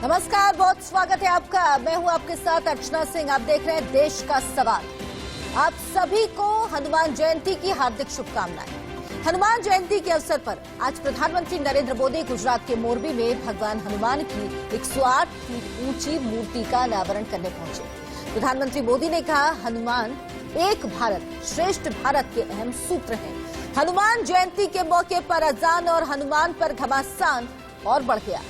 नमस्कार, बहुत स्वागत है आपका। मैं हूं आपके साथ अर्चना सिंह। आप देख रहे हैं देश का सवाल। आप सभी को हनुमान जयंती की हार्दिक शुभकामनाएं। हनुमान जयंती के अवसर पर आज प्रधानमंत्री नरेंद्र मोदी गुजरात के मोरबी में भगवान हनुमान की 108 फीट ऊंची मूर्ति का अनावरण करने पहुंचे। प्रधानमंत्री मोदी ने कहा, हनुमान एक भारत श्रेष्ठ भारत के अहम सूत्र हैं। हनुमान जयंती के मौके पर अजान और हनुमान पर घमासान और बढ़ गया।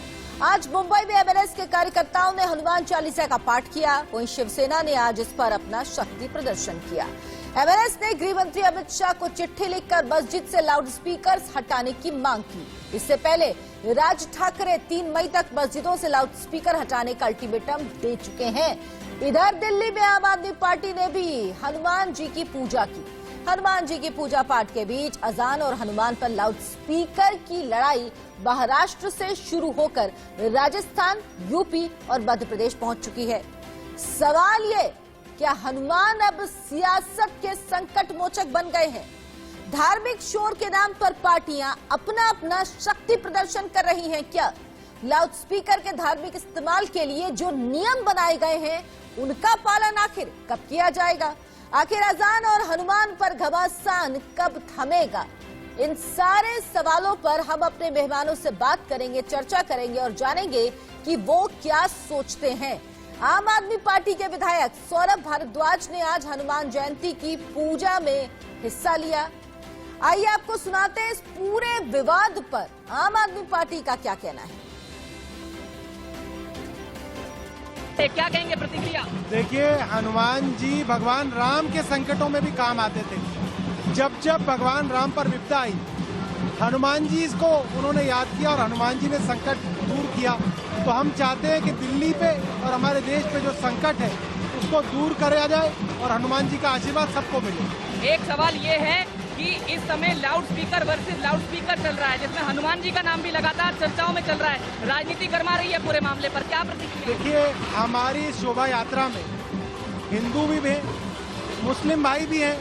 आज मुंबई में एमएनएस के कार्यकर्ताओं ने हनुमान चालीसा का पाठ किया। वहीं शिवसेना ने आज इस पर अपना शक्ति प्रदर्शन किया। एमएनएस ने गृह मंत्री अमित शाह को चिट्ठी लिखकर मस्जिद से लाउडस्पीकर्स हटाने की मांग की। इससे पहले राज ठाकरे 3 मई तक मस्जिदों से लाउडस्पीकर हटाने का अल्टीमेटम दे चुके हैं। इधर दिल्ली में आम आदमी पार्टी ने भी हनुमान जी की पूजा की। हनुमान जी की पूजा पाठ के बीच अजान और हनुमान पर लाउडस्पीकर की लड़ाई महाराष्ट्र से शुरू होकर राजस्थान, यूपी और मध्य प्रदेश पहुंच चुकी है। सवाल ये, क्या हनुमान अब सियासत के संकट मोचक बन गए हैं? धार्मिक शोर के नाम पर पार्टियां अपना अपना शक्ति प्रदर्शन कर रही हैं क्या? लाउडस्पीकर के धार्मिक इस्तेमाल के लिए जो नियम बनाए गए हैं, उनका पालन आखिर कब किया जाएगा? आखिर अजान और हनुमान पर घमासान कब थमेगा? इन सारे सवालों पर हम अपने मेहमानों से बात करेंगे, चर्चा करेंगे और जानेंगे कि वो क्या सोचते हैं। आम आदमी पार्टी के विधायक सौरभ भारद्वाज ने आज हनुमान जयंती की पूजा में हिस्सा लिया। आइए आपको सुनाते हैं इस पूरे विवाद पर आम आदमी पार्टी का क्या कहना है। क्या कहेंगे प्रतिक्रिया? देखिए, हनुमान जी भगवान राम के संकटों में भी काम आते थे। जब जब भगवान राम पर विपदा आई, हनुमान जी इसको उन्होंने याद किया और हनुमान जी ने संकट दूर किया। तो हम चाहते हैं कि दिल्ली पे और हमारे देश पे जो संकट है उसको दूर कराया जाए और हनुमान जी का आशीर्वाद सबको मिले। एक सवाल ये है कि इस समय लाउडस्पीकर वर्सेस लाउडस्पीकर चल रहा है, जिसमें हनुमान जी का नाम भी लगातार चर्चाओं में चल रहा है। राजनीति गरमा रही है पूरे मामले पर, क्या प्रतिक्रिया? देखिए, हमारी शोभा यात्रा में हिंदू भी हैं, मुस्लिम भाई भी हैं,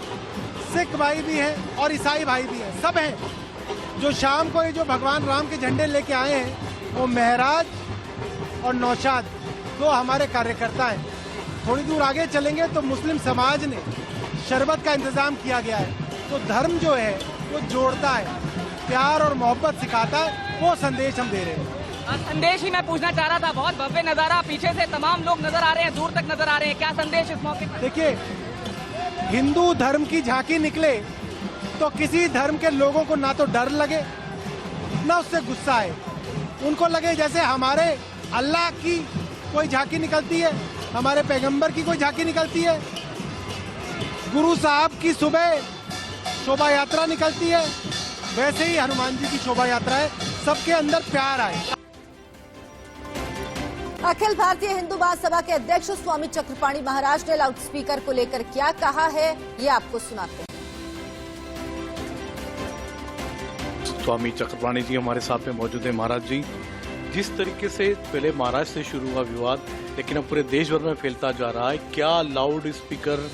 सिख भाई भी हैं और ईसाई भाई भी हैं, सब हैं। जो शाम को ये जो भगवान राम के झंडे लेके आए हैं, वो महराज और नौशाद 2 हमारे कार्यकर्ता हैं। थोड़ी दूर आगे चलेंगे तो मुस्लिम समाज ने शरबत का इंतजाम किया गया है। तो धर्म जो है वो जोड़ता है, प्यार और मोहब्बत सिखाता है, वो संदेश हम दे रहे हैं। संदेश ही मैं पूछना चाह रहा था। बहुत भव्य नजारा, पीछे से तमाम लोग नजर आ रहे हैं, दूर तक नजर आ रहे हैं। क्या संदेश इस मौके पर? देखिए, हिंदू धर्म की झांकी निकले तो किसी धर्म के लोगों को ना तो डर लगे ना उससे गुस्सा है। उनको लगे जैसे हमारे अल्लाह की कोई झांकी निकलती है, हमारे पैगंबर की कोई झांकी निकलती है, गुरु साहब की सुबह शोभा यात्रा निकलती है, वैसे ही हनुमान जी की शोभा यात्रा है। सबके अंदर प्यार आए। अखिल भारतीय हिंदू महासभा के अध्यक्ष स्वामी चक्रपाणी महाराज ने लाउडस्पीकर को लेकर क्या कहा है, ये आपको सुनाते हैं। स्वामी चक्रपाणी जी हमारे साथ में मौजूद है। महाराज जी, जिस तरीके से पहले महाराष्ट्र से शुरू हुआ विवाद, लेकिन अब पूरे देश भर में फैलता जा रहा है, क्या लाउड स्पीकर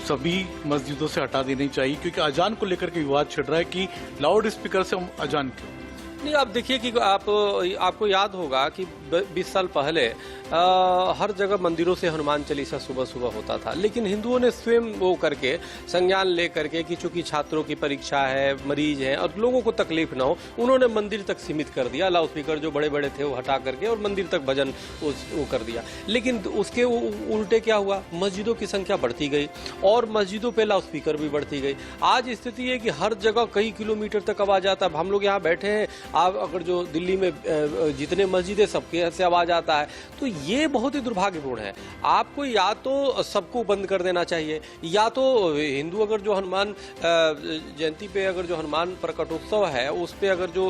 सभी मस्जिदों से हटा देनी चाहिए? क्योंकि अजान को लेकर के विवाद छिड़ रहा है कि लाउड स्पीकर से हम अजान क्यों? नहीं, आप देखिए कि आपको याद होगा कि 20 साल पहले हर जगह मंदिरों से हनुमान चालीसा सुबह सुबह होता था, लेकिन हिंदुओं ने स्वयं वो करके संज्ञान ले करके कि चूंकि छात्रों की परीक्षा है, मरीज हैं और लोगों को तकलीफ ना हो, उन्होंने मंदिर तक सीमित कर दिया। लाउड स्पीकर जो बड़े बड़े थे वो हटा करके और मंदिर तक भजन वो कर दिया। लेकिन उसके उल्टे क्या हुआ, मस्जिदों की संख्या बढ़ती गई और मस्जिदों पर लाउड स्पीकर भी बढ़ती गई। आज स्थिति है कि हर जगह कई किलोमीटर तक आवाज आता है। हम लोग यहाँ बैठे हैं, आप अगर जो दिल्ली में जितने मस्जिद है सबके से आवाज आता है, तो ये बहुत ही दुर्भाग्यपूर्ण है। आपको या तो सबको बंद कर देना चाहिए, या तो हिंदू अगर जो हनुमान जयंती पे अगर जो हनुमान प्रकटोत्सव है उस पे अगर जो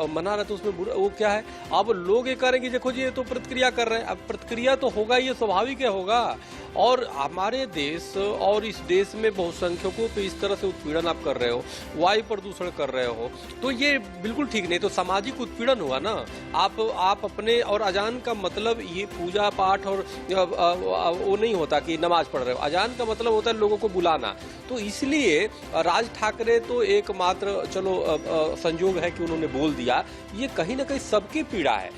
मना रहे तो उसमें वो क्या है? अब लोग ये करेंगे, देखो जी ये तो प्रतिक्रिया कर रहे हैं। अब प्रतिक्रिया तो होगा, ये स्वाभाविक है होगा। और हमारे देश और इस देश में बहुसंख्यकों पे इस तरह से उत्पीड़न आप कर रहे हो, वायु प्रदूषण कर रहे हो, तो ये बिल्कुल ठीक नहीं। तो सामाजिक उत्पीड़न हुआ ना। आप अपने, और अजान का मतलब ये पूजा पाठ और वो नहीं होता कि नमाज पढ़ रहे हो। अजान का मतलब होता है लोगों को बुलाना। तो इसलिए राज ठाकरे तो एकमात्र चलो संजोग है कि उन्होंने बोल दिया, ये कहीं ना कहीं सबकी पीड़ा है।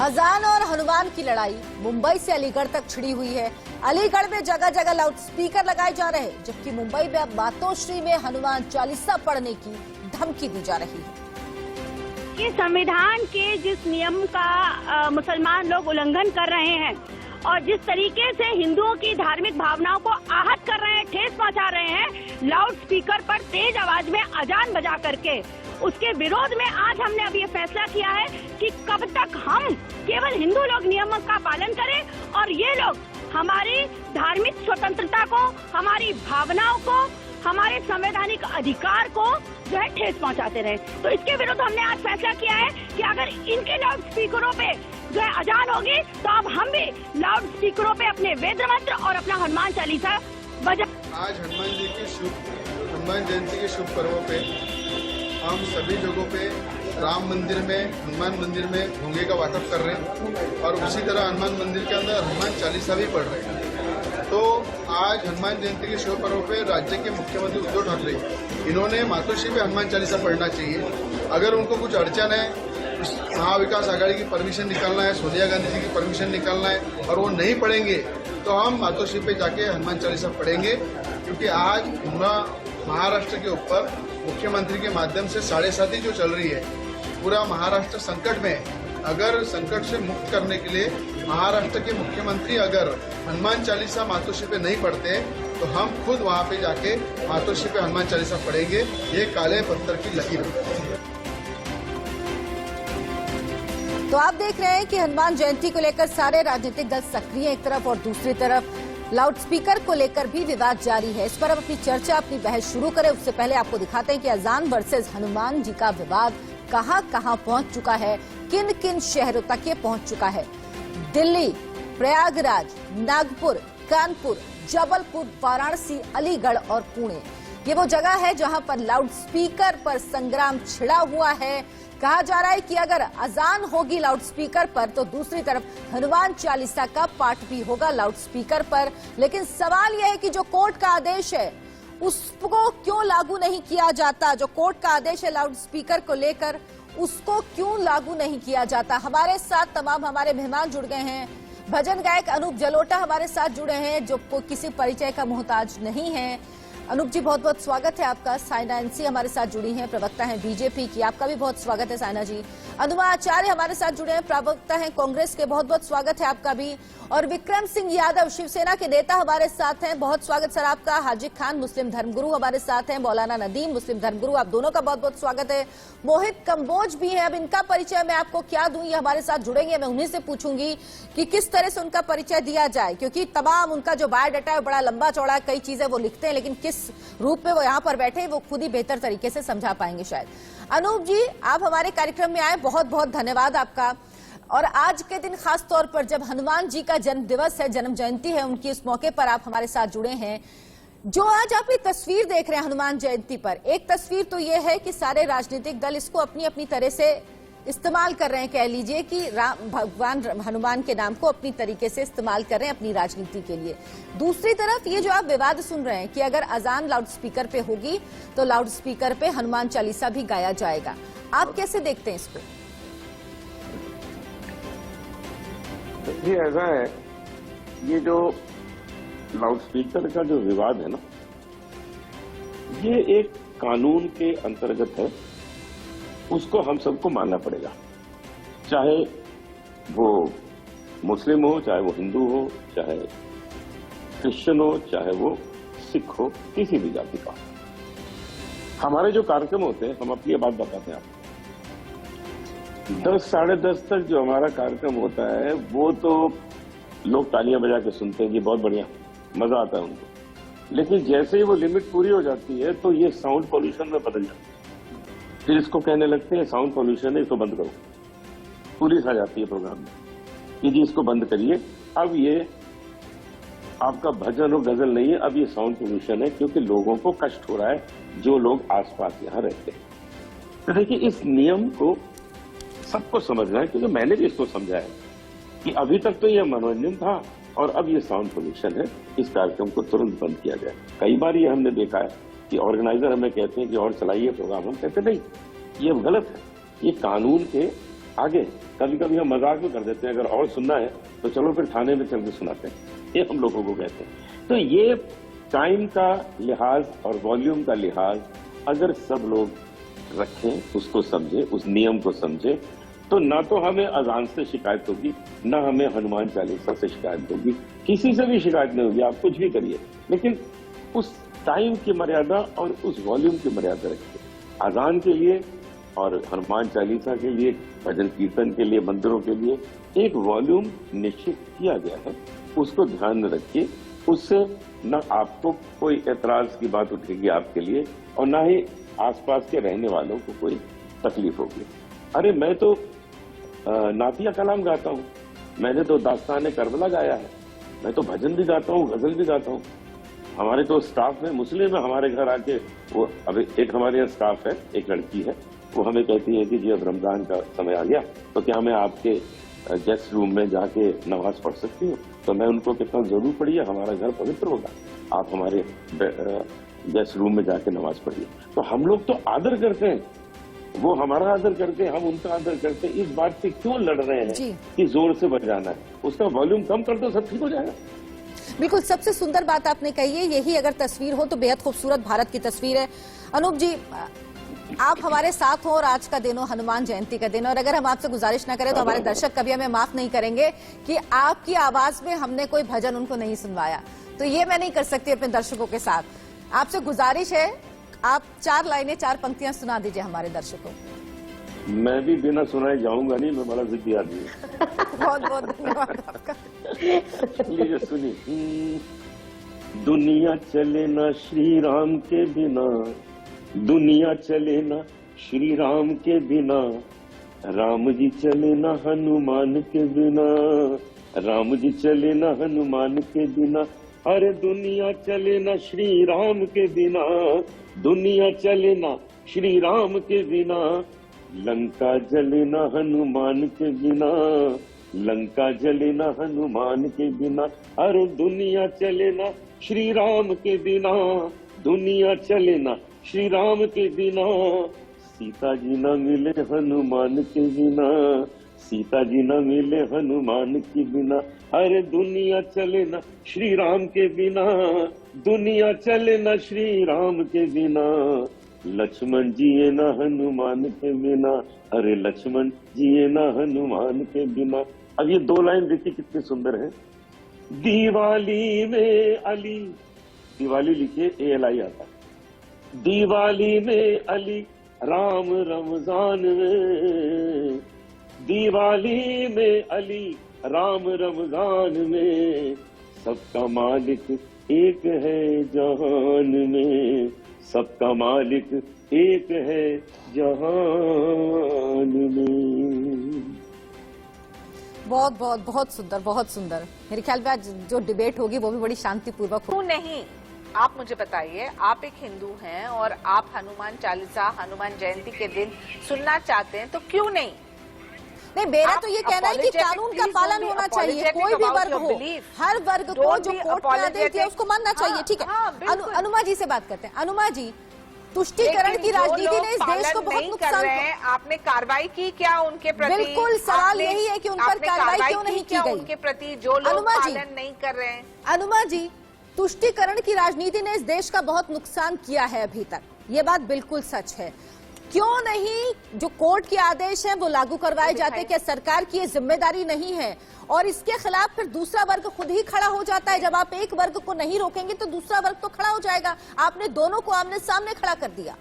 अजान और हनुमान की लड़ाई मुंबई से अलीगढ़ तक छिड़ी हुई है। अलीगढ़ में जगह जगह लाउड स्पीकर लगाए जा रहे हैं, जबकि मुंबई में अब मातोश्री में हनुमान चालीसा पढ़ने की धमकी दी जा रही है। कि संविधान के जिस नियम का मुसलमान लोग उल्लंघन कर रहे हैं और जिस तरीके से हिंदुओं की धार्मिक भावनाओं को आहत कर रहे हैं, ठेस पहुंचा रहे हैं, लाउड स्पीकर पर तेज आवाज में अजान बजा करके, उसके विरोध में आज हमने अब ये फैसला किया है कि कब तक हम केवल हिंदू लोग नियमों का पालन करें और ये लोग हमारी धार्मिक स्वतंत्रता को, हमारी भावनाओं को, हमारे संवैधानिक अधिकार को जो है ठेस पहुंचाते रहे। तो इसके विरुद्ध हमने आज फैसला किया है कि अगर इनके लाउड स्पीकरों पे जो है अजान होगी तो अब हम भी लाउड स्पीकरों पे अपने वेद मंत्र और अपना हनुमान चालीसा बजा। आज हनुमान जयंती के शुभ पर्व पे हम सभी जगहों पे राम मंदिर में, हनुमान मंदिर में भोंगे का वाकफ कर रहे हैं और उसी तरह हनुमान मंदिर के अंदर हनुमान चालीसा भी पढ़ रहे हैं। तो आज हनुमान जयंती के शुभ पर्व पे राज्य के मुख्यमंत्री उद्धव ठाकरे, इन्होंने मातोश्री पे हनुमान चालीसा पढ़ना चाहिए। अगर उनको कुछ अड़चन है, महाविकास आघाड़ी की परमिशन निकालना है, सोनिया गांधी जी की परमिशन निकालना है और वो नहीं पढ़ेंगे तो हम मातोश्री पे जाके हनुमान चालीसा पढ़ेंगे, क्योंकि आज महाराष्ट्र के ऊपर मुख्यमंत्री के माध्यम से 7.5 जो चल रही है, पूरा महाराष्ट्र संकट में है। अगर संकट से मुक्त करने के लिए महाराष्ट्र के मुख्यमंत्री अगर हनुमान चालीसा मातोश्री पे नहीं पढ़ते तो हम खुद वहां पे जाके मातोश्री पे हनुमान चालीसा पढ़ेंगे। ये काले पत्थर की लकीर है। तो आप देख रहे हैं कि हनुमान जयंती को लेकर सारे राजनीतिक दल सक्रिय एक तरफ और दूसरी तरफ लाउड स्पीकर को लेकर भी विवाद जारी है। इस पर अब अपनी चर्चा, अपनी बहस शुरू करें उससे पहले आपको दिखाते हैं कि अजान वर्सेस हनुमान जी का विवाद कहां कहां पहुंच चुका है, किन किन शहरों तक ये पहुंच चुका है। दिल्ली, प्रयागराज, नागपुर, कानपुर, जबलपुर, वाराणसी, अलीगढ़ और पुणे, ये वो जगह है जहां पर लाउड स्पीकर पर संग्राम छिड़ा हुआ है। कहा जा रहा है कि अगर अजान होगी लाउड स्पीकर पर तो दूसरी तरफ हनुमान चालीसा का पाठ भी होगा लाउड स्पीकर पर। लेकिन सवाल यह है कि जो कोर्ट का आदेश है उसको क्यों लागू नहीं किया जाता। जो कोर्ट का आदेश है लाउड स्पीकर को लेकर, उसको क्यों लागू नहीं किया जाता। हमारे साथ तमाम हमारे मेहमान जुड़ गए हैं। भजन गायक अनूप जलोटा हमारे साथ जुड़े हैं, जो किसी परिचय का मोहताज नहीं है। अनूप जी, बहुत बहुत स्वागत है आपका। साइना एनसी हमारे साथ जुड़ी हैं, प्रवक्ता हैं बीजेपी की, आपका भी बहुत स्वागत है साइना जी। अनुमा आचार्य हमारे साथ जुड़े हैं, प्रवक्ता हैं कांग्रेस के, बहुत बहुत स्वागत है आपका भी। और विक्रम सिंह यादव शिवसेना के नेता हमारे साथ हैं, बहुत स्वागत सर आपका। हाजिक खान मुस्लिम धर्मगुरु हमारे साथ हैं, मौलाना नदीम मुस्लिम धर्मगुरु, आप दोनों का बहुत बहुत स्वागत है। मोहित कंबोज भी है, अब इनका परिचय मैं आपको क्या दूं, ये हमारे साथ जुड़ेंगे, मैं उन्हीं से पूछूंगी कि किस तरह से उनका परिचय दिया जाए, क्योंकि तमाम उनका जो बायोडाटा है बड़ा लंबा चौड़ा, कई चीजें वो लिखते हैं, लेकिन किस रूप में वो यहाँ पर बैठे वो खुद ही बेहतर तरीके से समझा पाएंगे शायद। अनूप जी, आप हमारे कार्यक्रम में आए, बहुत बहुत धन्यवाद आपका। और आज के दिन खास तौर पर जब हनुमान जी का जन्म दिवस है, जन्म जयंती है उनकी, इस मौके पर आप हमारे साथ जुड़े हैं। जो आज आप ये तस्वीर देख रहे हैं हनुमान जयंती पर, एक तस्वीर तो ये है कि सारे राजनीतिक दल इसको अपनी अपनी तरह से इस्तेमाल कर रहे हैं, कह लीजिए कि भगवान हनुमान के नाम को अपनी तरीके से इस्तेमाल कर रहे हैं अपनी राजनीति के लिए। दूसरी तरफ ये जो आप विवाद सुन रहे हैं कि अगर अजान लाउड स्पीकर पे होगी तो लाउड स्पीकर पे हनुमान चालीसा भी गाया जाएगा, आप कैसे देखते हैं इसको? ये ऐसा है, ये जो लाउड स्पीकर का जो विवाद है ना, ये एक कानून के अंतर्गत है, उसको हम सबको मानना पड़ेगा। चाहे वो मुस्लिम हो, चाहे वो हिंदू हो, चाहे क्रिश्चियन हो, चाहे वो सिख हो, किसी भी जाति का। हमारे जो कार्यक्रम होते हैं, हम अपनी बात बताते हैं आपको, 10 साढ़े 10 तक जो हमारा कार्यक्रम होता है वो तो लोग तालियां बजा के सुनते हैं कि बहुत बढ़िया, मजा आता है उनको। लेकिन जैसे ही वो लिमिट पूरी हो जाती है तो ये साउंड पॉल्यूशन में बदल जाता है। फिर इसको कहने लगते हैं साउंड पॉल्यूशन है, इसको बंद करो। पुलिस आ जाती है प्रोग्राम में कि जी इसको बंद करिए, अब ये आपका भजन और गजल नहीं है, अब ये साउंड पॉल्यूशन है, क्योंकि लोगों को कष्ट हो रहा है जो लोग आसपास यहाँ रहते हैं। तो देखिए, इस नियम को सबको समझना है, क्योंकि मैंने भी इसको समझा है कि अभी तक तो ये मनोरंजन था और अब ये साउंड पॉल्यूशन है, इस कार्यक्रम को तुरंत बंद किया जाए। कई बार ये हमने देखा है कि ऑर्गेनाइजर हमें कहते हैं कि और चलाइए प्रोग्राम, हम कहते नहीं, ये गलत है। ये कानून के आगे कभी कभी हम मजाक में कर देते हैं, अगर और सुनना है तो चलो फिर थाने में चल के सुनाते हैं, ये हम लोगों को कहते हैं। तो ये टाइम का लिहाज और वॉल्यूम का लिहाज अगर सब लोग रखें, उसको समझे, उस नियम को समझे, तो ना तो हमें अजान से शिकायत होगी, ना हमें हनुमान चालीसा से शिकायत होगी, किसी से भी शिकायत नहीं होगी। आप कुछ भी करिए, लेकिन उस टाइम की मर्यादा और उस वॉल्यूम की मर्यादा रखिए। अजान के लिए और हनुमान चालीसा के लिए, भजन कीर्तन के लिए, मंदिरों के लिए एक वॉल्यूम निश्चित किया गया है, उसको ध्यान में रखिए। उससे न आपको कोई एतराज की बात उठेगी आपके लिए, और न ही आसपास के रहने वालों को कोई तकलीफ होगी। अरे मैं तो नातिया कलाम गाता हूँ, मैंने तो दास्तान करबला गाया है, मैं तो भजन भी गाता हूँ, गजल भी गाता हूँ। हमारे तो स्टाफ में मुस्लिम है, हमारे घर आके वो, अभी एक हमारे यहाँ स्टाफ है, एक लड़की है, वो हमें कहती है कि जी अब रमजान का समय आ गया, तो क्या मैं आपके गेस्ट रूम में जाके नमाज पढ़ सकती हूँ? तो मैं उनको कितना जरूर पढ़िए, हमारा घर पवित्र होगा, आप हमारे गेस्ट रूम में जाके नमाज पढ़िए। तो हम लोग तो आदर करते हैं, वो हमारा आदर करते हैं, हम उनका आदर करते हैं। इस बात से क्यों लड़ रहे हैं कि जोर से बजाना है? उसका वॉल्यूम कम कर दो, सब ठीक हो जाएगा। बिल्कुल, सबसे सुंदर बात आपने कही है। यही अगर तस्वीर हो तो बेहद खूबसूरत भारत की तस्वीर है। अनूप जी, आप हमारे साथ हो और आज का दिन हो हनुमान जयंती का दिन, और अगर हम आपसे गुजारिश ना करें तो हमारे दर्शक कभी हमें माफ नहीं करेंगे कि आपकी आवाज में हमने कोई भजन उनको नहीं सुनवाया। तो ये मैं नहीं कर सकती अपने दर्शकों के साथ। आपसे गुजारिश है, आप 4 लाइनें 4 पंक्तियां सुना दीजिए हमारे दर्शकों को। मैं भी बिना सुनाए जाऊंगा नहीं, मैं बड़ा जिद्दी आदमी हूं। बहुत बहुत धन्यवाद आपका। लीजिए सुनिए। दुनिया चले ना श्री राम के बिना, दुनिया चले ना श्री राम के बिना, राम जी चले ना हनुमान के बिना, राम जी चले ना हनुमान के बिना। अरे दुनिया चले ना श्री राम के बिना, दुनिया चले ना श्री राम के बिना, लंका जले ना हनुमान के बिना, लंका जले ना हनुमान के बिना। अरे दुनिया चले ना श्री राम के बिना, दुनिया चले ना श्री राम के बिना, सीता जी न मिले हनुमान के बिना, सीता जी न मिले हनुमान के बिना। अरे दुनिया चले ना श्री राम के बिना, दुनिया चले ना श्री राम के बिना, लक्ष्मण जिए ना हनुमान के बिना, अरे लक्ष्मण जिए ना हनुमान के बिना। अब ये 2 लाइन देखिए कितनी सुंदर है। दिवाली में अली, दिवाली लिखिए ALI आता है, दिवाली में अली राम रमजान में, दिवाली में अली राम रमजान में, सबका मालिक एक है जहान में, सबका मालिक एक है जहान में। बहुत बहुत बहुत सुंदर, बहुत सुंदर। मेरे ख्याल में आज जो डिबेट होगी वो भी बड़ी शांतिपूर्वक होगी। क्यों नहीं, आप मुझे बताइए, आप एक हिंदू हैं और आप हनुमान चालीसा, हनुमान जयंती के दिन सुनना चाहते हैं, तो क्यों नहीं? नहीं, मेरा तो ये कहना है कि कानून का पालन होना चाहिए, कोई भी वर्ग हो, हर वर्ग को जो कोर्ट ने आदेश दिया उसको मानना चाहिए। ठीक है, अनुमा जी से बात करते हैं। अनुमा जी, तुष्टीकरण की राजनीति ने इस देश को बहुत नुकसान किया। आपने कार्रवाई की क्या उनके प्रति? बिल्कुल, सवाल यही है कि उन पर कार्रवाई क्यों नहीं की गई उनके प्रति, जो लोग पालन नहीं कर रहे हैं? अनुमा जी, तुष्टीकरण की राजनीति ने इस देश का बहुत नुकसान किया है अभी तक, ये बात बिल्कुल सच है। क्यों नहीं जो कोर्ट के आदेश हैं वो लागू करवाए जाते? क्या सरकार की ये जिम्मेदारी नहीं है? और इसके खिलाफ फिर दूसरा वर्ग खुद ही खड़ा हो जाता है। जब आप एक वर्ग को नहीं रोकेंगे तो दूसरा वर्ग तो खड़ा हो जाएगा। आपने दोनों को आमने सामने खड़ा कर दिया।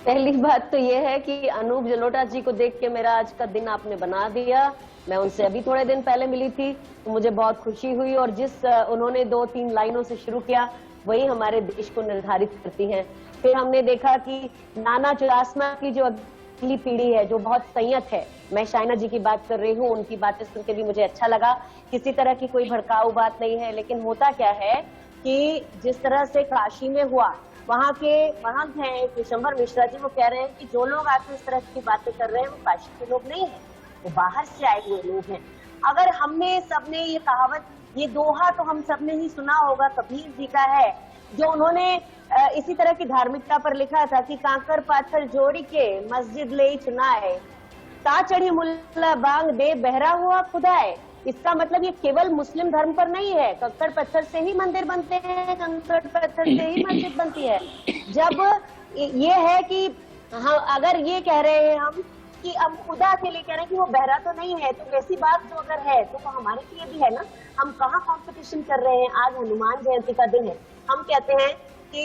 पहली बात तो ये है कि अनूप जलोटा जी को देख के मेरा आज का दिन आपने बना दिया। मैं उनसे अभी थोड़े दिन पहले मिली थी तो मुझे बहुत खुशी हुई, और जिस उन्होंने 2-3 लाइनों से शुरू किया वही हमारे देश को निर्धारित करती हैं। फिर हमने देखा कि नाना चुरासमा की जो अगली पीढ़ी है जो बहुत संयत है, मैं शाइना जी की बात कर रही हूँ, उनकी बातें सुनकर भी मुझे अच्छा लगा। किसी तरह की कोई भड़काऊ बात नहीं है, लेकिन होता क्या है कि जिस तरह से काशी में हुआ, वहाँ के महंत हैं विशंभर मिश्रा जी, वो कह रहे हैं कि जो लोग आके इस तरह की बातें कर रहे हैं वो काशी के लोग नहीं है, वो बाहर से आए हुए लोग हैं। अगर हमने सबने ये कहावत, ये दोहा तो हम सबने ही सुना होगा, कबीर जी का है, जो उन्होंने इसी तरह की धार्मिकता पर लिखा था कि कांकर पाथर जोड़ी के मस्जिद ले चुनाए, ता चढ़ी मुल्ला बांग दे बहरा हुआ खुदाए। इसका मतलब ये केवल मुस्लिम धर्म पर नहीं है। कंकड़ पत्थर से ही मंदिर बनते हैं, कंकड़ पत्थर से ही मस्जिद बनती है। जब ये है कि हाँ, अगर ये कह रहे हैं हम कि अब खुदा के लिए कह रहे हैं कि वो बहरा तो नहीं है, तो वैसी बात जो अगर है तो वो हमारे लिए भी है ना। हम कहाँ कंपटीशन कर रहे हैं? आज हनुमान जयंती का दिन है, हम कहते हैं कि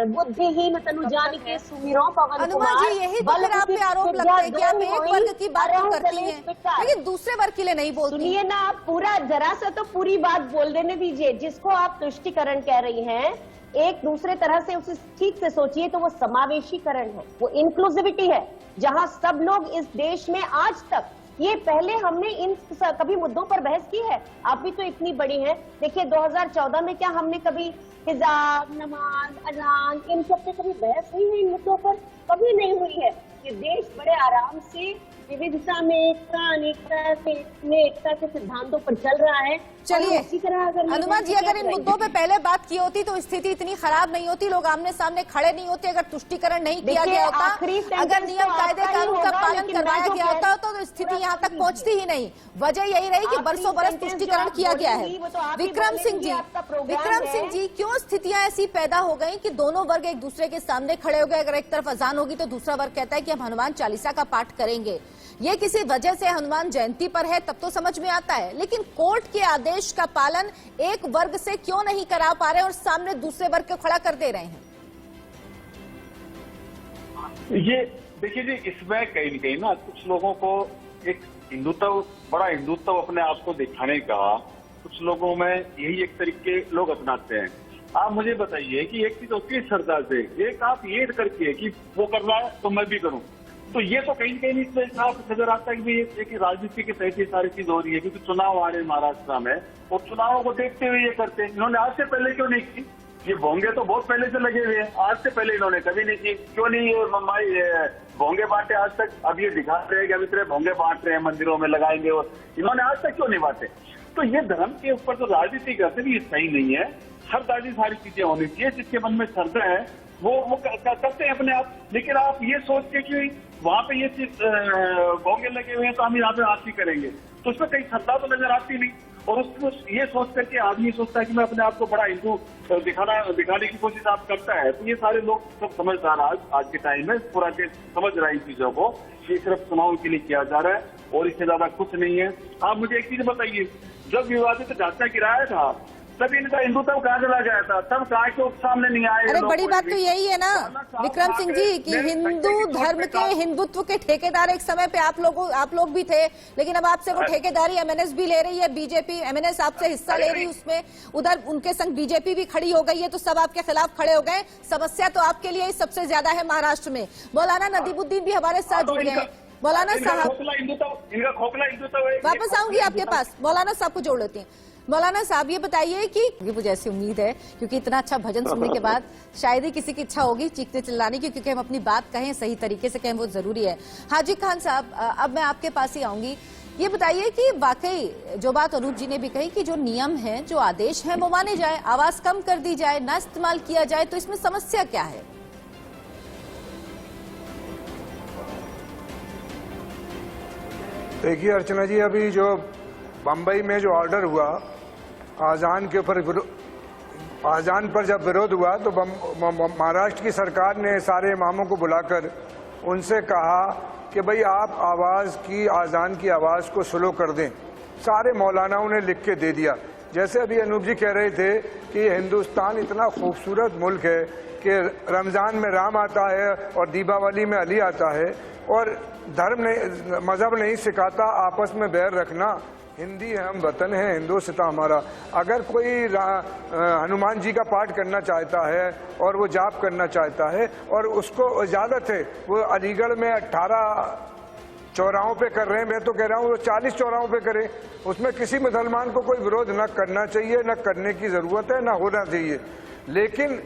बुद्धिहीन तनु जान के सुमिरो पवन हनुमान जी, यही तो फिर आप पे आरोप लगता है कि आप एक वर्ग की बात तो करती हैं, लेकिन दूसरे वर्ग के लिए नहीं बोलती। सुनिए ना, आप पूरा जरा सा तो पूरी बात बोल देने दीजिए। जिसको आप तुष्टिकरण कह रही हैं, एक दूसरे तरह से उसे ठीक से सोचिए तो वो समावेशीकरण है, वो इंक्लूसिविटी है, जहां सब लोग इस देश में आज तक, ये पहले हमने इन कभी मुद्दों पर बहस की है? आप भी तो इतनी बड़ी हैं। देखिए 2014 में क्या हमने कभी हिजाब, नमाज, अजान, इन सब पे कभी बहस हुई है? इन मुद्दों पर कभी नहीं हुई है। ये देश बड़े आराम से विविधता में एकता के सिद्धांतों पर चल रहा है। चलिए इसी तरह अगर हनुमान जी, अगर इन मुद्दों पे पहले बात की होती तो स्थिति इतनी खराब नहीं होती, लोग आमने सामने खड़े नहीं होते। अगर तुष्टिकरण नहीं किया गया होता, अगर नियम कायदे कानून का पालन करवाया गया होता तो स्थिति यहाँ तक पहुँचती ही नहीं। वजह यही रही कि बरसों बरस तुष्टिकरण किया गया है। विक्रम सिंह जी, क्यों स्थितियां ऐसी पैदा हो गई कि दोनों वर्ग एक दूसरे के सामने खड़े हो गए? अगर एक तरफ अजान होगी तो दूसरा वर्ग कहता है कि हम हनुमान चालीसा का पाठ करेंगे। ये किसी वजह से हनुमान जयंती पर है तब तो समझ में आता है, लेकिन कोर्ट के आदेश का पालन एक वर्ग से क्यों नहीं करा पा रहे और सामने दूसरे वर्ग को खड़ा कर दे रहे हैं? ये देखिए जी, इसमें कहीं न कहीं ना कुछ लोगों को एक हिंदुत्व, बड़ा हिंदुत्व अपने आप को दिखाने का कुछ लोगों में यही एक तरीके लोग अपनाते हैं। आप मुझे बताइए कि एक चीज होती है श्रद्धा से, एक आप ये करके कि वो कर रहा है तो मैं भी करूं, तो ये तो कहीं न कहीं इसमें साफ नजर आता है कि राजनीति के तहत ये सारी चीज हो रही है। क्योंकि चुनाव आ रहे हैं महाराष्ट्र में और चुनावों को देखते हुए ये करते हैं। इन्होंने आज से पहले क्यों नहीं की? ये भोंगे तो बहुत पहले से लगे हुए हैं, आज से पहले इन्होंने कभी नहीं की। क्यों नहीं ये भोंगे बांटे आज तक? अब ये दिखा रहे हैं कि अभी तरह भोंगे बांट रहे हैं, मंदिरों में लगाएंगे, और इन्होंने आज तक क्यों नहीं बांटे? तो ये धर्म के ऊपर जो राजनीति करते हैं ये सही नहीं है। श्रद्धा सारी चीजें होनी चाहिए, जिसके मन में श्रद्धा है वो करते हैं अपने आप। लेकिन आप ये सोच के कि वहां पे ये चीज भोंगे लगे हुए हैं तो हम यहाँ पे आरती करेंगे, तो उसमें कहीं श्रद्धा तो नजर आती नहीं। और उसको ये सोच करके आदमी सोचता है कि मैं अपने आप को बड़ा हिंदू दिखाने की कोशिश आप करता है। तो ये सारे लोग सब समझदार आज के टाइम में पूरा के समझ रहे हैं इन चीजों को, ये सिर्फ चुनाव के लिए किया जा रहा है और इससे ज्यादा कुछ नहीं है। आप मुझे एक चीज बताइए, जब विवादित ढांचा गिराया था तब इनका हिंदुत्व कहाँ चला गया था? तब कहा क्यों सामने नहीं आए? अरे बड़ी बात तो यही है ना विक्रम सिंह जी कि हिंदू धर्म के, हिंदुत्व के ठेकेदार एक समय पे आप लोग भी थे, लेकिन अब आपसे वो ठेकेदारी एमएनएस भी ले रही है, बीजेपी एमएनएस आपसे हिस्सा ले रही है उसमें, उधर उनके संग बीजेपी भी खड़ी हो गई है, तो सब आपके खिलाफ खड़े हो गए। समस्या तो आपके लिए ही सबसे ज्यादा है महाराष्ट्र में। मौलाना नदीमुद्दीन भी हमारे साथ जुड़ गए हैं। मौलाना साहब, इनका खोखला हिंदुत्व है। वापस आऊंगी आपके पास, मौलाना साहब को जोड़ लेती हैं। मौलाना साहब ये बताइए कि मुझे ऐसी उम्मीद है क्योंकि इतना अच्छा भजन सुनने के बाद शायद ही किसी की इच्छा होगी चीखने चिल्लाने की, क्योंकि हम अपनी बात कहें सही तरीके से कहें वो जरूरी है। हाजी खान साहब, अब मैं आपके पास ही आऊंगी। ये बताइए कि वाकई जो बात अनूप जी ने भी कही कि जो नियम है, जो आदेश है वो माने जाए, आवाज कम कर दी जाए, ना इस्तेमाल किया जाए, तो इसमें समस्या क्या है? देखिए अर्चना जी, अभी जो बम्बई में जो ऑर्डर हुआ आजान के ऊपर, आजान पर जब विरोध हुआ तो महाराष्ट्र की सरकार ने सारे इमामों को बुलाकर उनसे कहा कि भाई आप आवाज़ की, आजान की आवाज़ को स्लो कर दें। सारे मौलानाओं ने लिख के दे दिया। जैसे अभी अनूप जी कह रहे थे कि हिंदुस्तान इतना खूबसूरत मुल्क है कि रमज़ान में राम आता है और दीपावली में अली आता है, और धर्म नहीं, मज़हब नहीं सिखाता आपस में बैर रखना। हिंदी है, हम वतन है, हिंदुस्तान हमारा। अगर कोई हनुमान जी का पाठ करना चाहता है और वो जाप करना चाहता है और उसको इजाज़त है, वो अलीगढ़ में 18 चौराहों पे कर रहे हैं, मैं तो कह रहा हूँ वो 40 चौराहों पे करें। उसमें किसी मुसलमान को कोई विरोध न करना चाहिए, न करने की ज़रूरत है, न होना चाहिए। लेकिन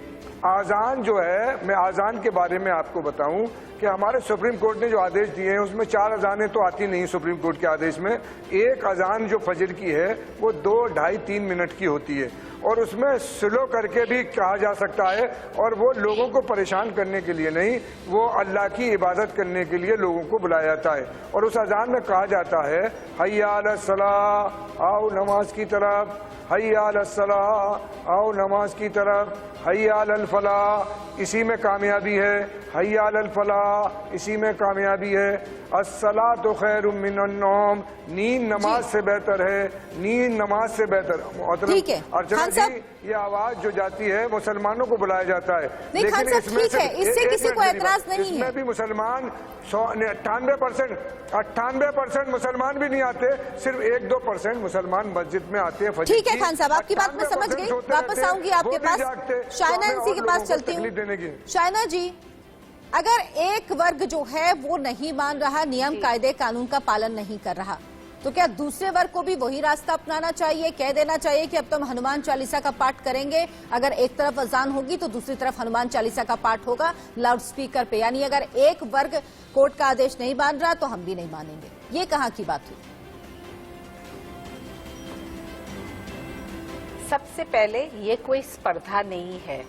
आज़ान जो है, मैं आज़ान के बारे में आपको बताऊं कि हमारे सुप्रीम कोर्ट ने जो आदेश दिए हैं उसमें 4 अजानें तो आती नहीं सुप्रीम कोर्ट के आदेश में। एक अजान जो फजर की है वो 2, ढाई, 3 मिनट की होती है, और उसमें स्लो करके भी कहा जा सकता है, और वो लोगों को परेशान करने के लिए नहीं, वो अल्लाह की इबादत करने के लिए लोगों को बुलाया जाता है। और उस अजान में कहा जाता है हय्या अलस सलाह, आओ नमाज की तरफ, हय्या अलस सलाह, आओ नमाज की तरफ, हय्या अलल फलाह, इसी में कामयाबी है, हय्या अलल फलाह, इसी में कामयाबी है, अस्सलातु खैरुम मिनन नौम, नींद नमाज से बेहतर है, नींद नमाज से बेहतर। ठीक है अर्चना जी, ये आवाज जो जाती है मुसलमानों को बुलाया जाता है, नहीं खान साहब ठीक है, इससे किसी को ऐतराज नहीं है। इसमें भी मुसलमान 98% मुसलमान भी नहीं आते, सिर्फ 1-2% मुसलमान मस्जिद में आते हैं। ठीक है खान साहब, आपकी बात मैं समझ गई, वापस आऊंगी आपके पास। शायना इसी के पास चलती हूँ। शायना जी, अगर एक वर्ग जो है वो नहीं मान रहा, नियम कायदे कानून का पालन नहीं कर रहा, तो क्या दूसरे वर्ग को भी वही रास्ता अपनाना चाहिए, कह देना चाहिए कि अब तो हम हनुमान चालीसा का पाठ करेंगे, अगर एक तरफ अजान होगी तो दूसरी तरफ हनुमान चालीसा का पाठ होगा लाउड स्पीकर पे, यानी अगर एक वर्ग कोर्ट का आदेश नहीं मान रहा तो हम भी नहीं मानेंगे, ये कहाँ की बात हुई? सबसे पहले ये कोई स्पर्धा नहीं है।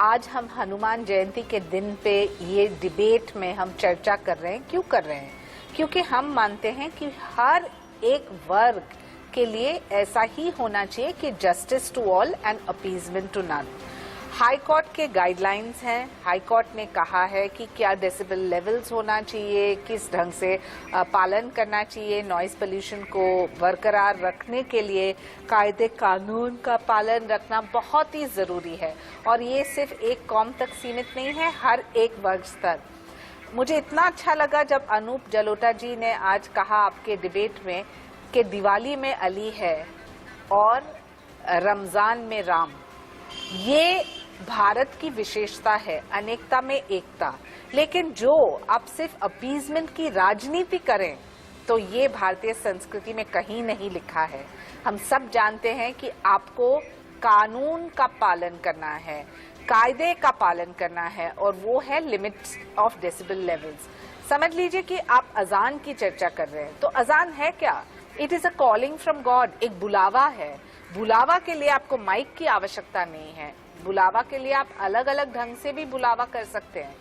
आज हम हनुमान जयंती के दिन पे ये डिबेट में हम चर्चा कर रहे हैं। क्यों कर रहे हैं? क्योंकि हम मानते हैं कि हर एक वर्ग के लिए ऐसा ही होना चाहिए कि justice to all and appeasement to none. High court के गाइडलाइंस हैं, हाई कोर्ट ने कहा है कि क्या डेसिबल लेवल्स होना चाहिए, किस ढंग से पालन करना चाहिए, नॉइज पोल्यूशन को बरकरार रखने के लिए कायदे कानून का पालन रखना बहुत ही ज़रूरी है। और ये सिर्फ एक कौम तक सीमित नहीं है, हर एक वर्ग स्तर। मुझे इतना अच्छा लगा जब अनूप जलोटा जी ने आज कहा आपके डिबेट में कि दिवाली में अली है और रमज़ान में राम। ये भारत की विशेषता है, अनेकता में एकता। लेकिन जो आप सिर्फ अपीजमेंट की राजनीति करें तो ये भारतीय संस्कृति में कहीं नहीं लिखा है। हम सब जानते हैं कि आपको कानून का पालन करना है, कायदे का पालन करना है, और वो है लिमिट्स ऑफ डेसिबल लेवल्स। समझ लीजिए कि आप अजान की चर्चा कर रहे हैं, तो अजान है क्या? It is a calling from God, एक बुलावा है। बुलावा के लिए आपको माइक की आवश्यकता नहीं है, बुलावा के लिए आप अलग अलग ढंग से भी बुलावा कर सकते हैं।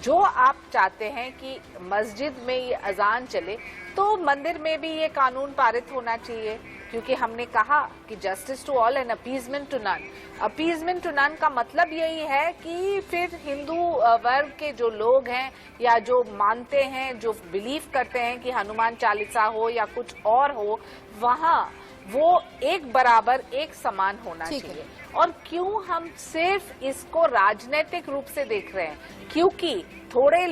जो आप चाहते हैं कि मस्जिद में ये अजान चले, तो मंदिर में भी ये कानून पारित होना चाहिए, क्योंकि हमने कहा कि justice to all and appeasement to none. Appeasement to none का मतलब यही है कि फिर हिंदू वर्ग के जो लोग हैं या जो मानते हैं, जो बिलीव करते हैं कि हनुमान चालीसा हो या कुछ और हो, वहाँ वो एक बराबर एक समान होना चाहिए। और क्यों हम सिर्फ इसको राजनीतिक रूप से देख रहे हैं? क्योंकि थोड़े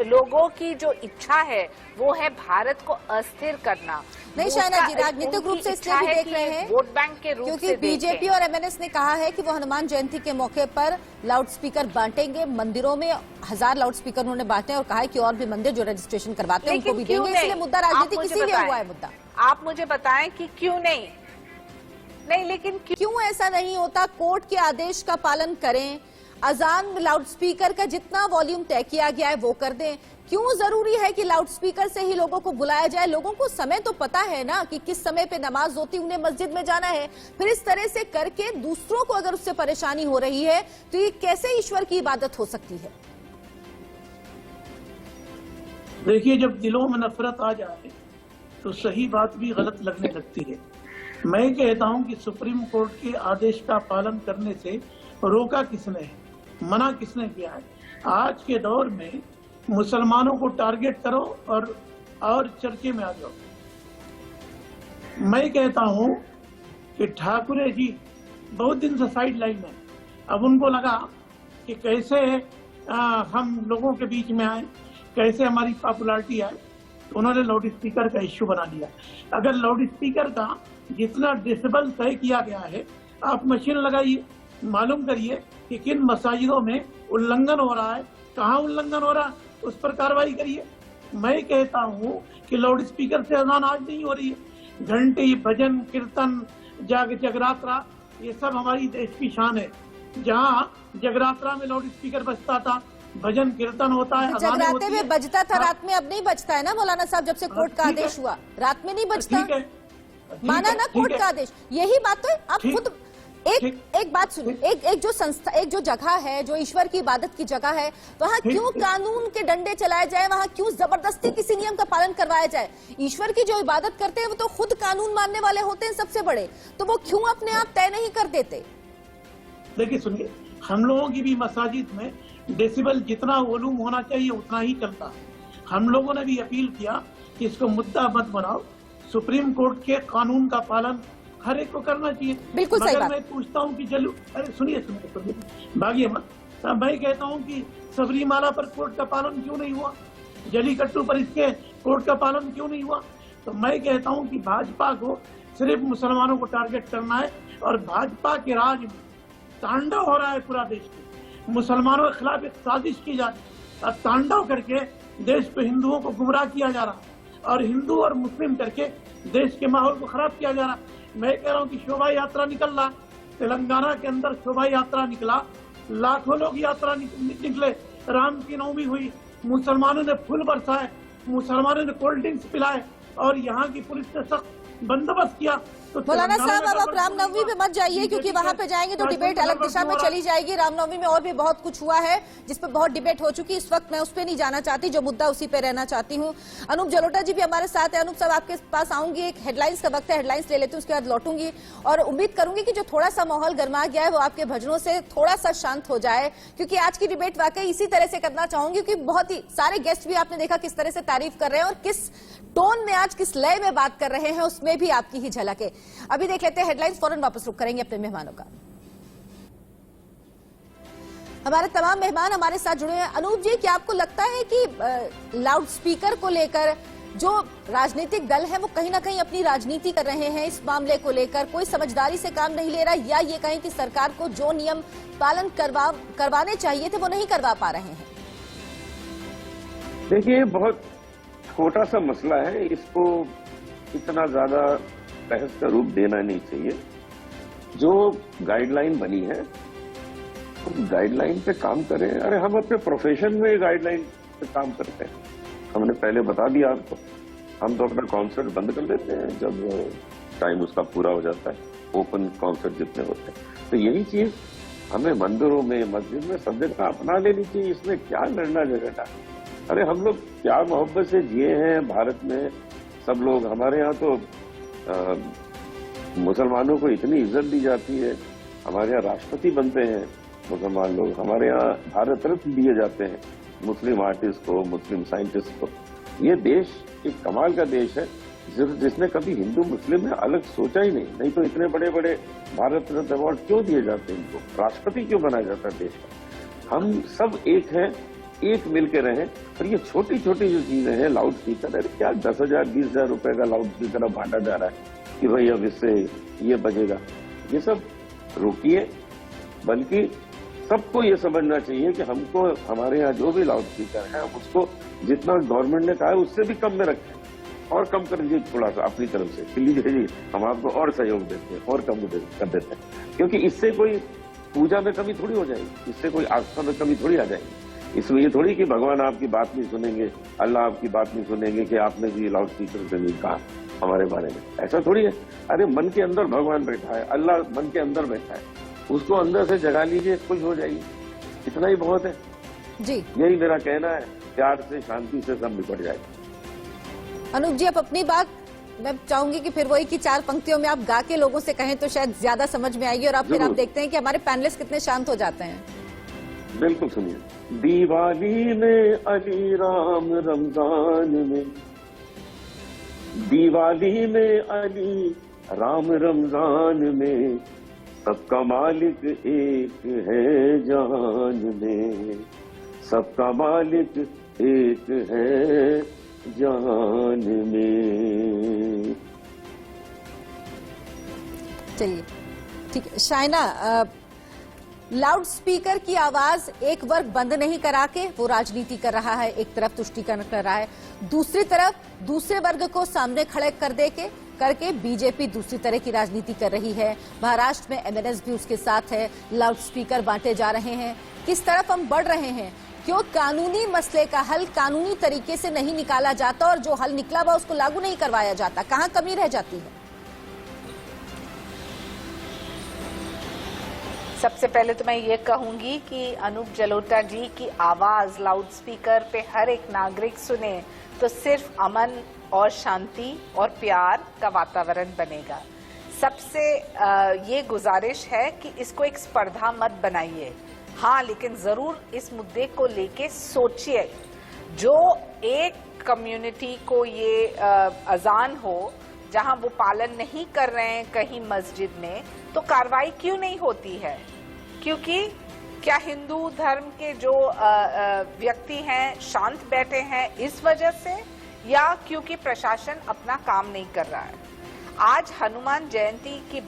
लोगों की जो इच्छा है वो है भारत को अस्थिर करना। नहीं शायना जी, राजनीतिक रूप से इसलिए भी देख रहे हैं वोट बैंक के रूप से, क्योंकि बीजेपी और एमएनएस ने कहा है कि वो हनुमान जयंती के मौके पर लाउड स्पीकर बांटेंगे। मंदिरों में 1000 लाउड स्पीकर उन्होंने बांटे और कहा है कि और भी मंदिर जो रजिस्ट्रेशन करवाते हैं उनको भी देंगे। इसलिए मुद्दा राजनीतिक इसीलिए हुआ है। मुद्दा आप मुझे बताएं कि क्यों नहीं, लेकिन क्यों ऐसा नहीं होता? कोर्ट के आदेश का पालन करें, अजान लाउड स्पीकर का जितना वॉल्यूम तय किया गया है वो कर दें। क्यों जरूरी है कि लाउड स्पीकर से ही लोगों को बुलाया जाए? लोगों को समय तो पता है ना कि किस समय पे नमाज होती, उन्हें मस्जिद में जाना है। फिर इस तरह से करके दूसरों को अगर उससे परेशानी हो रही है तो ये कैसे ईश्वर की इबादत हो सकती है? देखिए, जब दिलों में नफरत आ जाए तो सही बात भी गलत लगने लगती है। मैं कहता हूं कि सुप्रीम कोर्ट के आदेश का पालन करने से रोका किसने है, मना किसने किया है? आज के दौर में मुसलमानों को टारगेट करो और चर्चे में आ जाओ। मैं कहता हूं कि ठाकुरे जी बहुत दिन से साइड लाइन में, अब उनको लगा कि कैसे हम लोगों के बीच में आए, कैसे हमारी पॉपुलैरिटी आए, तो उन्होंने लाउड स्पीकर का इश्यू बना दिया। अगर लाउड स्पीकर का जितना डेसिबल तय किया गया है, आप मशीन लगाइए, मालूम करिए कि किन मसाजिदों में उल्लंघन हो रहा है, कहाँ उल्लंघन हो रहा है, उस पर कार्रवाई करिए। मैं कहता हूँ कि लाउड स्पीकर से अजान आज नहीं हो रही है। घंटी, भजन, कीर्तन, जगरात्रा, ये सब हमारी देश की शान है। जहाँ जगरात्रा में लाउड स्पीकर बजता था, भजन कीर्तन होता है, जगराते में बजता था, रात में अब नहीं बजता है ना मौलाना साहब? जब से कोर्ट का आदेश हुआ रात में नहीं बजता। ठीक है, माना ना कोर्ट का आदेश, यही बात तो आप ठीक, खुद एक बात सुनिए, एक जो संस्था, एक जो जगह है जो ईश्वर की इबादत की जगह है, वहाँ क्यों कानून के डंडे चलाए जाए, वहाँ क्यों जबरदस्ती किसी नियम का पालन करवाया जाए? ईश्वर की जो इबादत करते हैं वो तो खुद कानून मानने वाले होते हैं सबसे बड़े, तो वो क्यों अपने आप तय नहीं कर देते? देखिए सुनिए, हम लोगों की भी मसाजिद में डेसिबल जितना वॉल्यूम होना चाहिए उतना ही चलता है। हम लोगों ने भी अपील किया कि इसको मुद्दा मत बनाओ, सुप्रीम कोर्ट के कानून का पालन हर एक को करना चाहिए। बिल्कुल सही बात। मैं पूछता हूँ कि अरे सुनिए भागिए मत, मैं कहता हूँ कि सबरीमाला पर कोर्ट का पालन क्यों नहीं हुआ, जलीकट्टू पर इसके कोर्ट का पालन क्यों नहीं हुआ? तो मैं कहता हूँ कि भाजपा को सिर्फ मुसलमानों को टारगेट करना है और भाजपा के राज में तांडव हो रहा है पूरा देश में, मुसलमानों के खिलाफ एक साजिश की जा रही है और तांडव करके देश पे हिंदुओं को गुमराह किया जा रहा है और हिंदू और मुस्लिम करके देश के माहौल को खराब किया जा रहा है। मैं कह रहा हूँ कि शोभा यात्रा निकल रहा, तेलंगाना के अंदर शोभा यात्रा निकला, लाखों लोग यात्रा निकले, राम की नवमी हुई, मुसलमानों ने फूल बरसाए, मुसलमानों ने कोल्ड ड्रिंक्स पिलाए और यहाँ की पुलिस ने सख्त बंदोबस्त किया। तो मौलाना साहब, अब आप रामनवमी पे मत जाइए, क्योंकि वहां पे जाएंगे तो डिबेट अलग दिशा में चली जाएगी। रामनवमी में और भी बहुत कुछ हुआ है जिस पे बहुत डिबेट हो चुकी, इस वक्त मैं उस पे नहीं जाना चाहती, जो मुद्दा उसी पे रहना चाहती हूँ। अनूप जलोटा जी भी हमारे साथ है। अनूप साहब, आपके पास आऊंगी, एक हेडलाइंस का वक्त है, हेडलाइंस ले लेती हूँ, उसके बाद लौटूंगी और उम्मीद करूंगी कि जो थोड़ा सा माहौल गर्मा गया है वो आपके भजनों से थोड़ा सा शांत हो जाए, क्योंकि आज की डिबेट वाकई इसी तरह से करना चाहूंगी, क्योंकि बहुत ही सारे गेस्ट भी आपने देखा किस तरह से तारीफ कर रहे हैं और किस टोन में, आज किस लय में बात कर रहे हैं, उसमें भी आपकी ही झलक है। अभी देख लेते हैं हेडलाइंस, फौरन वापस रुक करेंगे अपने मेहमानों का। हमारे तमाम मेहमान हमारे साथ जुड़े हैं। अनूप जी, क्या आपको लगता है कि लाउड स्पीकर को लेकर जो राजनीतिक दल है वो कहीं ना कहीं अपनी राजनीति कर रहे हैं, इस मामले को लेकर कोई समझदारी से काम नहीं ले रहा, या ये कहें कि सरकार को जो नियम पालन करवाने चाहिए थे वो नहीं करवा पा रहे हैं? देखिए, बहुत छोटा सा मसला है, इसको इतना ज्यादा बहस का रूप देना नहीं चाहिए। जो गाइडलाइन बनी है तो गाइडलाइन पे काम करें। अरे हम अपने प्रोफेशन में गाइडलाइन पे काम करते हैं, हमने पहले बता दिया आपको। हम तो अपना कॉन्सर्ट बंद कर देते हैं जब टाइम उसका पूरा हो जाता है, ओपन कॉन्सर्ट जितने होते हैं। तो यही चीज हमें मंदिरों में, मस्जिद में सब जगह अपना लेनी चाहिए। इसमें क्या लड़ना झगड़ना? अरे हम लोग प्यार मोहब्बत से जिए हैं भारत में सब लोग। हमारे यहाँ तो मुसलमानों को इतनी इज्जत दी जाती है, हमारे यहाँ राष्ट्रपति बनते हैं मुसलमान लोग, हमारे यहाँ भारत रत्न दिए जाते हैं मुस्लिम आर्टिस्ट को, मुस्लिम साइंटिस्ट को। ये देश एक कमाल का देश है जिसने कभी हिंदू मुस्लिम में अलग सोचा ही नहीं तो इतने बड़े बड़े भारत रत्न अवार्ड क्यों दिए जाते हैं इनको, राष्ट्रपति क्यों बनाया जाता है देश का? हम सब एक हैं, एक मिलके रहें। और ये छोटी छोटी जो चीजें हैं, लाउड स्पीकर, अरे क्या 10,000 20,000 रुपए का लाउड स्पीकर अब बांटा जा रहा है कि भाई अब इससे ये बजेगा, ये सब रोकिए। बल्कि सबको ये समझना चाहिए कि हमको हमारे यहाँ जो भी लाउड स्पीकर है उसको जितना गवर्नमेंट ने कहा है उससे भी कम में रखें और कम कर दीजिए थोड़ा सा अपनी तरफ से, कि लीजिए जी हम आपको और सहयोग देते हैं और कम कर देते हैं। क्योंकि इससे कोई पूजा में कमी थोड़ी हो जाएगी, इससे कोई आस्था में कमी थोड़ी आ जाएगी। इसमें ये थोड़ी कि भगवान आपकी बात नहीं सुनेंगे, अल्लाह आपकी बात नहीं सुनेंगे कि आपने भी लाउड स्पीकर से नहीं कहा हमारे बारे में, ऐसा थोड़ी है। अरे मन के अंदर भगवान बैठा है, अल्लाह मन के अंदर बैठा है, उसको अंदर से जगा लीजिए, खुश हो जाइए, इतना ही बहुत है जी। यही मेरा कहना है, प्यार से शांति से सब निपट जाए। अनूप जी, अब अपनी बात मैं चाहूंगी कि फिर वही की 4 पंक्तियों में आप गा के लोगों से कहें तो शायद ज्यादा समझ में आएगी, और आप फिर आप देखते हैं कि हमारे पैनलिस्ट कितने शांत हो जाते हैं। बिल्कुल सुनिए। दिवाली में अली राम रमजान में, दिवाली में अली राम रमजान में, सबका मालिक एक है जान में, सबका मालिक एक है जान में। चलिए ठीक है शाइना, लाउड स्पीकर की आवाज एक वर्ग बंद नहीं करा के वो राजनीति कर रहा है, एक तरफ तुष्टीकरण कर रहा है, दूसरी तरफ दूसरे वर्ग को सामने खड़े कर दे के करके बीजेपी दूसरी तरह की राजनीति कर रही है। महाराष्ट्र में एमएनएस भी उसके साथ है, लाउड स्पीकर बांटे जा रहे हैं। किस तरफ हम बढ़ रहे हैं? क्यों कानूनी मसले का हल कानूनी तरीके से नहीं निकाला जाता और जो हल निकला हुआ उसको लागू नहीं करवाया जाता? कहाँ कमी रह जाती है? सबसे पहले तो मैं ये कहूंगी कि अनूप जलोटा जी की आवाज लाउड स्पीकर पे हर एक नागरिक सुने तो सिर्फ अमन और शांति और प्यार का वातावरण बनेगा। सबसे ये गुजारिश है कि इसको एक स्पर्धा मत बनाइए। हाँ, लेकिन जरूर इस मुद्दे को लेके सोचिए। जो एक कम्युनिटी को ये अजान हो जहां वो पालन नहीं कर रहे हैं कहीं मस्जिद में, तो कार्रवाई क्यों नहीं होती है? क्योंकि क्या हिंदू धर्म के जो व्यक्ति हैं शांत बैठे हैं इस वजह से, या क्योंकि प्रशासन अपना काम नहीं कर रहा है? आज हनुमान जयंती की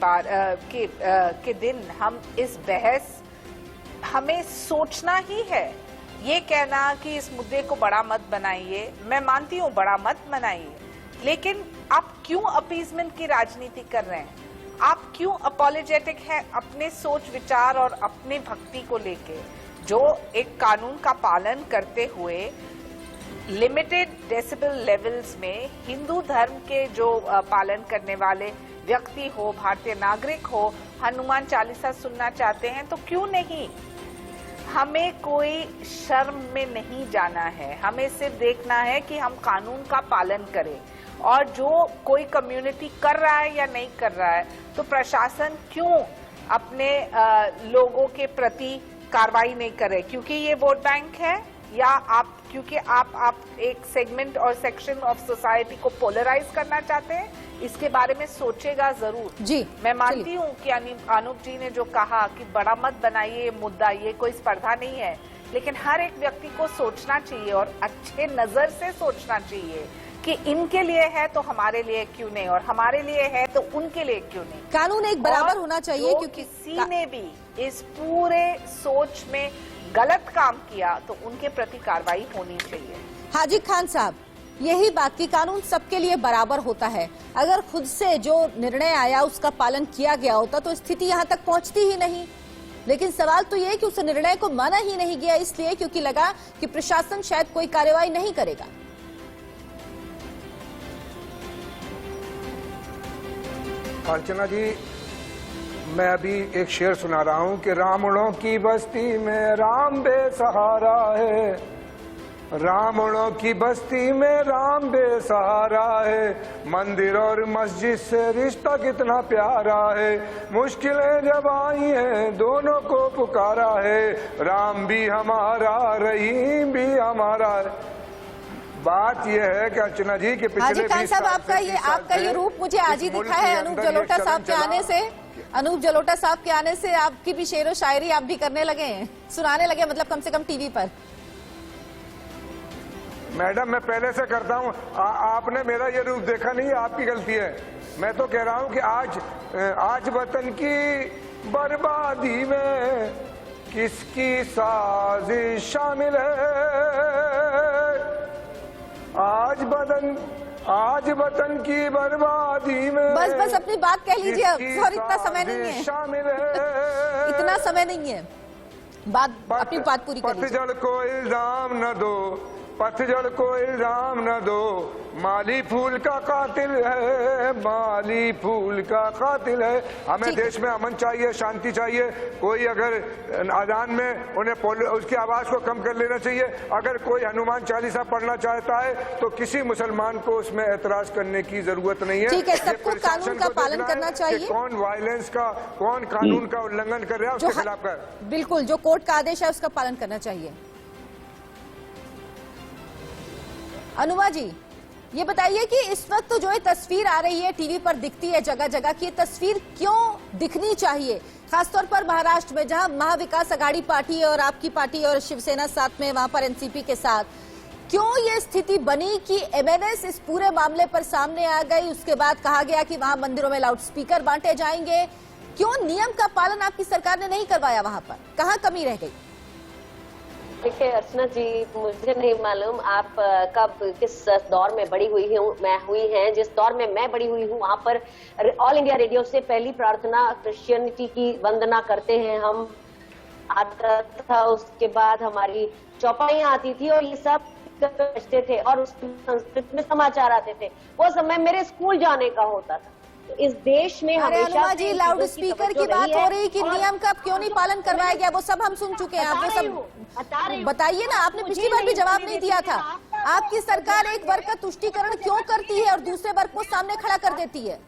के दिन हम इस बहस हमें सोचना ही है। ये कहना कि इस मुद्दे को बड़ा मत बनाइए, मैं मानती हूँ बड़ा मत बनाइए, लेकिन आप क्यों अपीजमेंट की राजनीति कर रहे हैं? आप क्यों अपॉलोजेटिक हैं अपने सोच विचार और अपने भक्ति को लेके? जो एक कानून का पालन करते हुए लिमिटेड डेसिबल लेवल्स में हिंदू धर्म के जो पालन करने वाले व्यक्ति हो, भारतीय नागरिक हो, हनुमान चालीसा सुनना चाहते हैं, तो क्यों नहीं? हमें कोई शर्म में नहीं जाना है, हमें सिर्फ देखना है कि हम कानून का पालन करें। और जो कोई कम्युनिटी कर रहा है या नहीं कर रहा है, तो प्रशासन क्यों अपने लोगों के प्रति कार्रवाई नहीं करे? क्योंकि ये वोट बैंक है, या क्योंकि आप एक सेगमेंट और सेक्शन ऑफ सोसाइटी को पोलराइज करना चाहते हैं? इसके बारे में सोचेगा जरूर जी। मैं मानती हूँ कि अनूप जी ने जो कहा कि बड़ा मत बनाइए ये मुद्दा, ये कोई स्पर्धा नहीं है, लेकिन हर एक व्यक्ति को सोचना चाहिए और अच्छे नजर से सोचना चाहिए कि इनके लिए है तो हमारे लिए क्यों नहीं, और हमारे लिए है तो उनके लिए क्यों नहीं। कानून एक बराबर होना चाहिए, क्योंकि किसी ने भी इस पूरे सोच में गलत काम किया तो उनके प्रति कार्रवाई होनी चाहिए। हाजी खान साहब, यही बात की कानून सबके लिए बराबर होता है। अगर खुद से जो निर्णय आया उसका पालन किया गया होता तो स्थिति यहाँ तक पहुँचती ही नहीं। लेकिन सवाल तो ये कि उस निर्णय को माना ही नहीं गया, इसलिए क्योंकि लगा कि प्रशासन शायद कोई कार्रवाई नहीं करेगा। अर्चना जी, मैं अभी एक शेर सुना रहा हूं कि रावणों की बस्ती में राम बेसहारा है, रावणों की बस्ती में राम बेसहारा है, मंदिर और मस्जिद से रिश्ता कितना प्यारा है, मुश्किलें जब आई हैं दोनों को पुकारा है, राम भी हमारा रहीम भी हमारा है। बात यह है कि अर्चना जी के पिछले हाजी खान साहब, आपका ये रूप मुझे आज ही दिखा है अनूप जलोटा साहब के आने से। अनूप जलोटा साहब के आने से आपकी भी शेरो शायरी आप भी करने लगे हैं, सुनाने लगे, मतलब कम से कम टीवी पर। मैडम, मैं पहले से करता हूँ, आपने मेरा ये रूप देखा नहीं, आपकी गलती है। मैं तो कह रहा हूँ कि आज वतन की बर्बादी में किसकी साजिश शामिल है, आज वतन की बर्बादी में। बस अपनी बात कह लीजिए अब, सॉरी इतना समय नहीं है, शामिल है, इतना समय नहीं है, अपनी बात पूरी कर लीजिए। पतझड़ को इल्जाम न दो, पतझड़ को इल्जाम न दो, माली फूल का कातिल है, माली फूल का कातिल है। हमें देश में अमन चाहिए, शांति चाहिए। कोई अगर अजान में उन्हें उसकी आवाज को कम कर लेना चाहिए। अगर कोई हनुमान चालीसा पढ़ना चाहता है तो किसी मुसलमान को उसमें एतराज करने की जरूरत नहीं है। ठीक है, सबको कानून का पालन करना चाहिए। कौन वायलेंस का, कौन कानून का उल्लंघन कर रहा है उसके खिलाफ कर, बिल्कुल जो कोर्ट का आदेश है उसका पालन करना चाहिए। अनुमा जी, ये बताइए कि इस वक्त तो जो ये तस्वीर आ रही है टीवी पर दिखती है जगह जगह की, ये तस्वीर क्यों दिखनी चाहिए, खासतौर पर महाराष्ट्र में जहां महाविकास आघाड़ी पार्टी और आपकी पार्टी और शिवसेना साथ में, वहां पर एनसीपी के साथ, क्यों ये स्थिति बनी कि एमएनएस इस पूरे मामले पर सामने आ गई? उसके बाद कहा गया कि वहां मंदिरों में लाउड स्पीकर बांटे जाएंगे। क्यों नियम का पालन आपकी सरकार ने नहीं करवाया? वहां पर कहाँ कमी रह गई? देखिए अर्चना जी, मुझे नहीं मालूम आप कब किस दौर में बड़ी हुई हैं। जिस दौर में मैं बड़ी हुई हूँ वहाँ पर ऑल इंडिया रेडियो से पहली प्रार्थना क्रिश्चियनिटी की वंदना करते हैं हम आता था। उसके बाद हमारी चौपाइयाँ आती थी और ये सब बजते थे और उस संस्कृत में समाचार आते थे। वो समय मेरे स्कूल जाने का होता था। इस देश में अरे हमेशा अनुमा से जी, इन लाउड चीजों की स्पीकर तवज्जो की बात रही हो है रही कि और नियम का क्यों नहीं पालन करवाया गया, वो सब हम सुन चुके हैं। आप वो सब बताइए ना, आपने पिछली बार भी जवाब नहीं दिया था। आपकी सरकार एक वर्ग का तुष्टीकरण क्यों करती है और दूसरे वर्ग को सामने खड़ा कर देती है?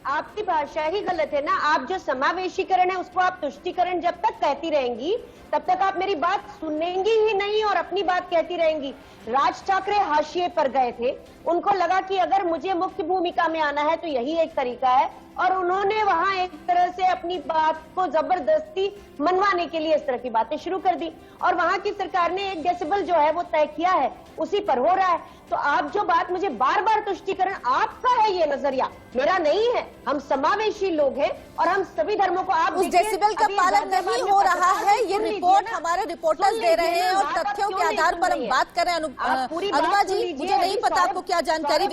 आपकी भाषा ही गलत है ना। आप जो समावेशीकरण है उसको आप तुष्टीकरण जब तक कहती रहेंगी तब तक आप मेरी बात सुनेंगी ही नहीं और अपनी बात कहती रहेंगी। राज ठाकरे हाशिए पर गए थे, उनको लगा कि अगर मुझे मुख्य भूमिका में आना है तो यही एक तरीका है, और उन्होंने वहां एक तरह से अपनी बात को जबरदस्ती मनवाने के लिए इस तरह की बातें शुरू कर दी, और वहां की सरकार ने 1 डेसिबल जो है वो तय किया है, उसी पर हो रहा है। तो आप जो बात मुझे बार बार तुष्टीकरण, आपका है ये नजरिया, मेरा नहीं है। हम समावेशी लोग हैं और हम सभी धर्मों को, आप उस डेसिबल का पालन नहीं हो रहा है, ये रिपोर्ट हमारे रिपोर्टर्स दे रहे हैं और तथ्यों के आधार पर हम बात कर रहे हैं। अनुमा जी, मुझे नहीं पता आपको क्या जानकारी।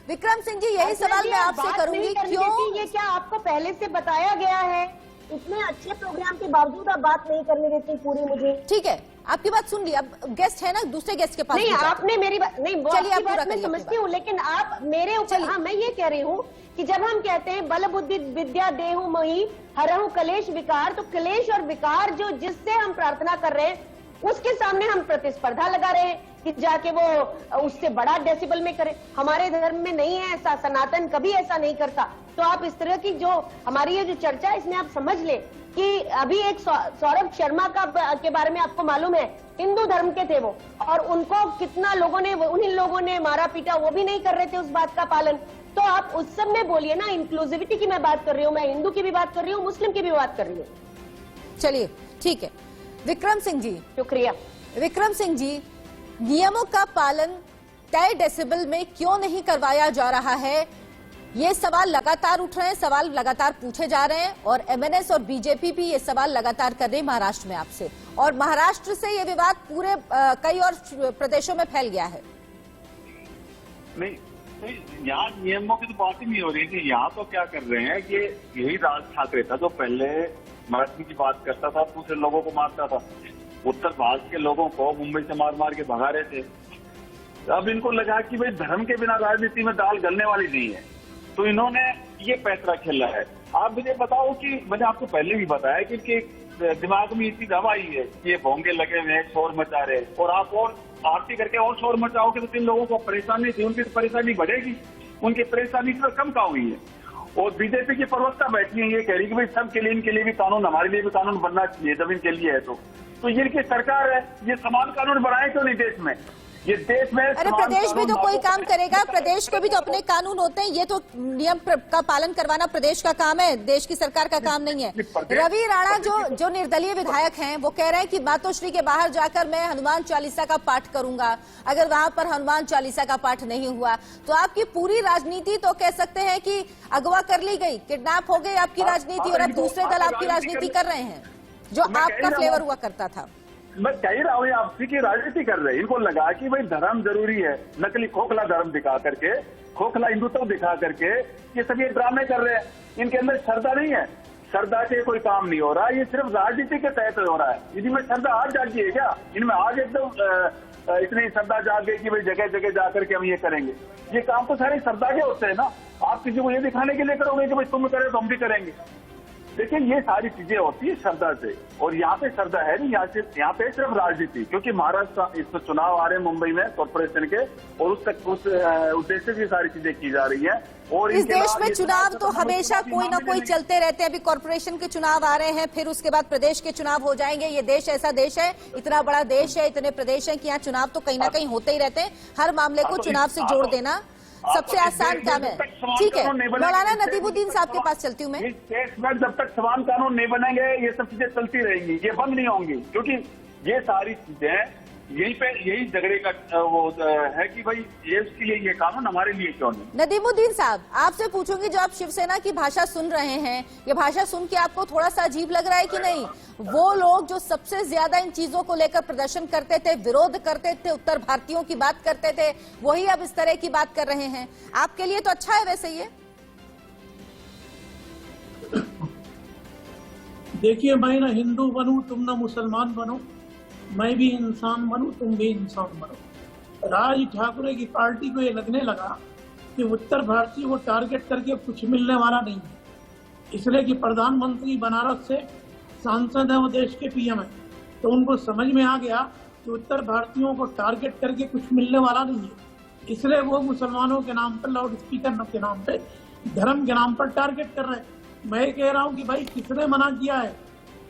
विक्रम सिंह जी, यही सवाल मैं आपसे करूंगी, क्यों ये क्या आपको पहले से बताया गया है? इतने अच्छे प्रोग्राम के बावजूद आप बात नहीं करने देती पूरी मुझे। ठीक है, आपकी बात सुन ली। अब गेस्ट है ना, दूसरे गेस्ट के पास नहीं, आपने मेरी बात नहीं, चलिए आप पूरा मैं समझती हूँ, लेकिन आप मेरे ऊपर, हाँ मैं ये कह रही हूँ कि जब हम कहते हैं बल बुद्धि विद्या देहु मही हरहु कलेश विकार, तो कलेश और विकार जो जिससे हम प्रार्थना कर रहे हैं उसके सामने हम प्रतिस्पर्धा लगा रहे हैं कि जाके वो उससे बड़ा डेसिबल में करे। हमारे धर्म में नहीं है ऐसा, सनातन कभी ऐसा नहीं करता। तो आप इस तरह की जो हमारी ये जो चर्चा है इसमें आप समझ ले कि अभी एक सौरभ शर्मा के बारे में आपको मालूम है, हिंदू धर्म के थे वो, और उनको कितना लोगों ने, उन्हीं लोगों ने मारा पीटा, वो भी नहीं कर रहे थे उस बात का पालन। तो आप उस सब में बोलिए ना, इंक्लूसिविटी की मैं बात कर रही हूँ, मैं हिंदू की भी बात कर रही हूँ, मुस्लिम की भी बात कर रही हूँ। चलिए ठीक है। विक्रम सिंह जी, शुक्रिया। विक्रम सिंह जी, नियमों का पालन तय डेसिबल में क्यों नहीं करवाया जा रहा है, ये सवाल लगातार उठ रहे हैं, सवाल लगातार पूछे जा रहे हैं, और एमएनएस और बीजेपी भी ये सवाल लगातार कर रहे हैं महाराष्ट्र में आपसे, और महाराष्ट्र से ये विवाद पूरे कई और प्रदेशों में फैल गया है। नहीं, यहाँ नियमों की तो बात ही नहीं हो रही थी। यहाँ तो क्या कर रहे हैं कि यही राज ठाकरे था जो पहले मराठी की बात करता था, दूसरे लोगों को मारता था, उत्तर भारत के लोगों को मुंबई से मार मार के भगा रहे थे। अब इनको लगा कि भाई धर्म के बिना राजनीति में दाल गलने वाली नहीं है, तो इन्होंने ये पैंतरा खेला है। आप मुझे बताओ कि मैंने आपको पहले भी बताया कि दिमाग में इतनी दवा आई है कि ये भोंगे लगे हुए हैं, शोर मचा रहे हैं, और आप और आरती करके और शोर मचाओगे तो जिन लोगों को परेशानी थी उनकी परेशानी बढ़ेगी, उनकी परेशानी तो कम का हुई है। और बीजेपी की प्रवक्ता बैठी है, ये कह रही कि भाई सबके लिए, इनके लिए भी कानून, हमारे लिए भी कानून बनना चाहिए जब इनके लिए है तो ये इनकी सरकार है, ये समान कानून बनाए क्यों नहीं देश में? ये देश में, अरे प्रदेश भी तो कोई काम करेगा, प्रदेश को भी तो अपने कानून होते हैं, ये तो नियम का पालन करवाना प्रदेश का काम है, देश की सरकार का काम नहीं है। रवि राणा जो निर्दलीय विधायक हैं, वो कह रहे हैं कि मातोश्री के बाहर जाकर मैं हनुमान चालीसा का पाठ करूंगा, अगर वहां पर हनुमान चालीसा का पाठ नहीं हुआ तो आपकी पूरी राजनीति तो कह सकते हैं कि अगवा कर ली गई, किडनैप हो गई आपकी राजनीति, और अब दूसरे दल आपकी राजनीति कर रहे हैं जो आपका फ्लेवर हुआ करता था। मैं कह ही रहा हूँ, आपसी की राजनीति कर रहे हैं। इनको लगा कि भाई धर्म जरूरी है, नकली खोखला धर्म दिखा करके, खोखला हिंदुत्व दिखा करके ये सब ये ड्रामे कर रहे हैं। इनके अंदर श्रद्धा नहीं है, श्रद्धा से कोई काम नहीं हो रहा, ये सिर्फ राजनीति के तहत हो रहा है। इनमें श्रद्धा आज जागी है क्या? इनमें आज एकदम इतनी श्रद्धा जाग गई कि भाई जगह जगह जाकर के हम ये करेंगे। ये काम तो सारे श्रद्धा के होते हैं ना, आप किसी को ये दिखाने के लिए करोगे कि भाई तुम करे तो हम भी करेंगे। देखिए ये सारी चीजें होती है श्रद्धा से, और यहाँ पे श्रद्धा है नहीं, यहाँ पे सिर्फ राजनीति, क्योंकि महाराष्ट्र इस चुनाव आ रहे हैं मुंबई में कॉर्पोरेशन के, और उस उद्देश्य से सारी चीजें की जा रही है। और इस देश में चुनाव तो हमेशा कोई ना कोई चलते रहते हैं। अभी कॉर्पोरेशन के चुनाव आ रहे हैं, फिर उसके बाद प्रदेश के चुनाव हो जाएंगे। ये देश ऐसा देश है, इतना बड़ा देश है, इतने प्रदेश है कि यहाँ चुनाव तो कहीं ना कहीं होते ही रहते हैं। हर मामले को चुनाव से जोड़ देना सबसे आसान काम है। ठीक है, मौलाना नदीमुद्दीन साहब के पास चलती हूँ मैं। देश में जब तक समान कानून नहीं बनेंगे ये सब चीजें चलती रहेंगी, ये बंद नहीं होंगी, क्योंकि ये सारी चीजें यही झगड़े का वो है कि भाई ये उसके लिए ये कानून, हमारे लिए क्यों नहीं। नदीमुद्दीन साहब, आपसे पूछूंगी, जो आप शिवसेना की भाषा सुन रहे हैं, ये भाषा सुन के आपको थोड़ा सा अजीब लग रहा है कि नहीं? वो लोग जो सबसे ज्यादा इन चीजों को लेकर प्रदर्शन करते थे, विरोध करते थे, उत्तर भारतीयों की बात करते थे, वही अब इस तरह की बात कर रहे हैं। आपके लिए तो अच्छा है वैसे ये? देखिए, मैं ना हिंदू बनूं, तुम ना मुसलमान बनो, मैं भी इंसान बनूं, तुम भी इंसान बनो। राज ठाकरे की पार्टी को ये लगने लगा कि उत्तर भारतीय को टारगेट करके कुछ मिलने वाला नहीं है, इसलिए कि प्रधानमंत्री बनारस से सांसद है, वो देश के पीएम है, तो उनको समझ में आ गया कि उत्तर भारतीयों को टारगेट करके कुछ मिलने वाला नहीं है, इसलिए वो मुसलमानों के नाम पर, लाउड स्पीकर के नाम पे, धर्म के नाम पर टारगेट कर रहे हैं। मैं कह रहा हूँ कि भाई किसने मना किया है?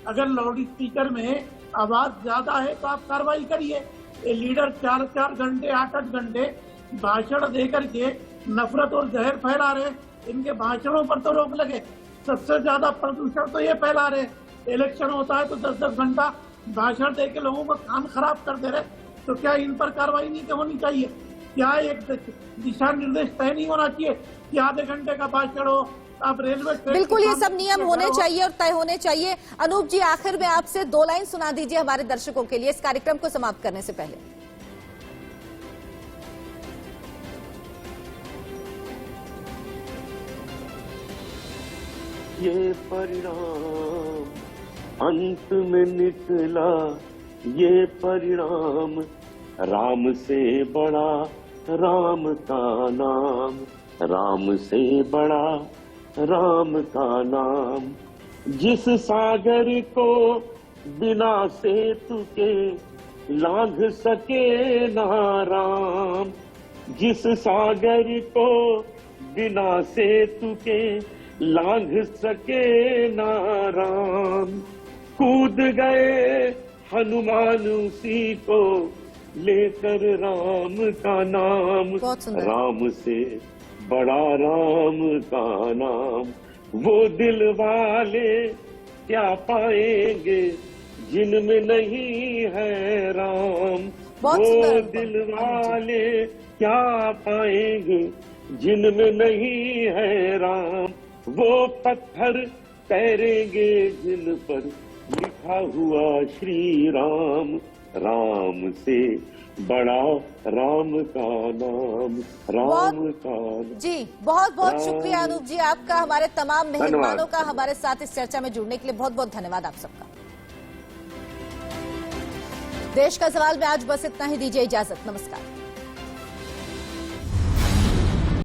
अगर लाउड स्पीकर में आवाज ज्यादा है तो आप कार्रवाई करिए। ये लीडर 4-4 घंटे 8-8 घंटे भाषण दे करके नफरत और जहर फैला रहे, इनके भाषणों पर तो रोक लगे। सबसे ज्यादा प्रदूषण तो ये फैला रहे, इलेक्शन होता है तो 10-10 घंटा भाषण दे के लोगों को कान खराब कर दे रहे, तो क्या इन पर कार्रवाई नहीं होनी चाहिए? क्या एक दिशा निर्देश तय नहीं होना चाहिए कि आधे घंटे का भाषण हो? आप रेलवे बिल्कुल, ये सब नियम होने चाहिए और तय होने चाहिए। अनूप जी, आखिर में आपसे 2 लाइन सुना दीजिए हमारे दर्शकों के लिए इस कार्यक्रम को समाप्त करने से पहले। ये परिणाम अंत में निकला, ये परिणाम राम से बड़ा राम का नाम, राम से बड़ा राम का नाम। जिस सागर को बिना सेतु के लांघ सके ना राम, जिस सागर को बिना सेतु के लांघ सके ना राम, कूद गए हनुमान उसी को लेकर राम का नाम, राम से बड़ा राम का नाम। वो दिल वाले क्या पाएंगे जिनमें नहीं है राम, वो दिल वाले क्या पाएंगे जिनमें नहीं है राम, वो पत्थर तैरेंगे जिन पर लिखा हुआ श्री राम, राम से बड़ा राम का नाम, राम का नाम। जी बहुत बहुत शुक्रिया अनूप जी आपका, हमारे तमाम मेहमानों का हमारे साथ इस चर्चा में जुड़ने के लिए बहुत बहुत धन्यवाद आप सबका। देश का सवाल में आज बस इतना ही, दीजिए इजाजत, नमस्कार।